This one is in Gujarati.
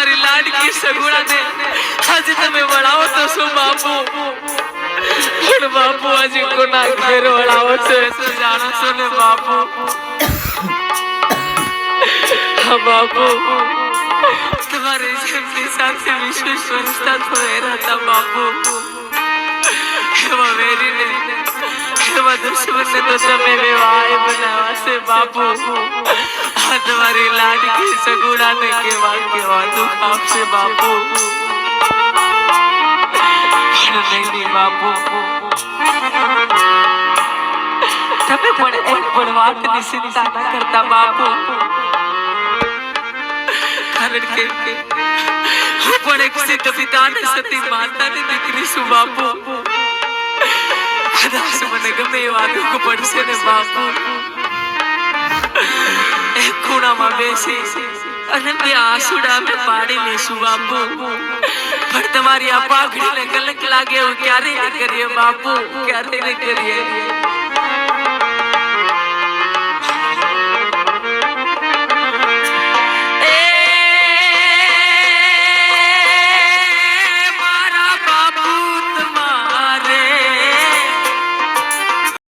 તમારી લાડકી સગુણાને આજે તમે વળાવો તો શું બાપુ? પણ બાપુ આજે કોના ઘેર વળાવો છો એ તો જાણો છો ને બાપુ? હા બાપુ, તમારે જેમની સાથે વિશેષ સ્વરસતા થયેલા હતા બાપુ, એવા વેરીને એવા દુશ્મનને તો તમે વેવાય બનાવ્યા છે બાપુ. આ તમારી લાડકી સગુણાને કેવા કેવા દુઃખ આપશે બાપુ. પણ નહીં બાપુ, તમે પણ એક પણ વાતની ચિંતા ન કરતા બાપુ. કારણ કે હું પણ એક સિદ્ધ પિતાને સતી માતાની દીકરી છું બાપુ. કદાચ મને ગમે એવા દુઃખ પડશે ને બાપુ, એક ખૂણામાં બેસી અને બે આંસુડા અમે પાડી લેશું બાપુ. પણ તમારી આ પાઘડીને કલંક લાગે એવું ક્યારેય ન કરીએ બાપુ, ક્યારેય ન કરીએ.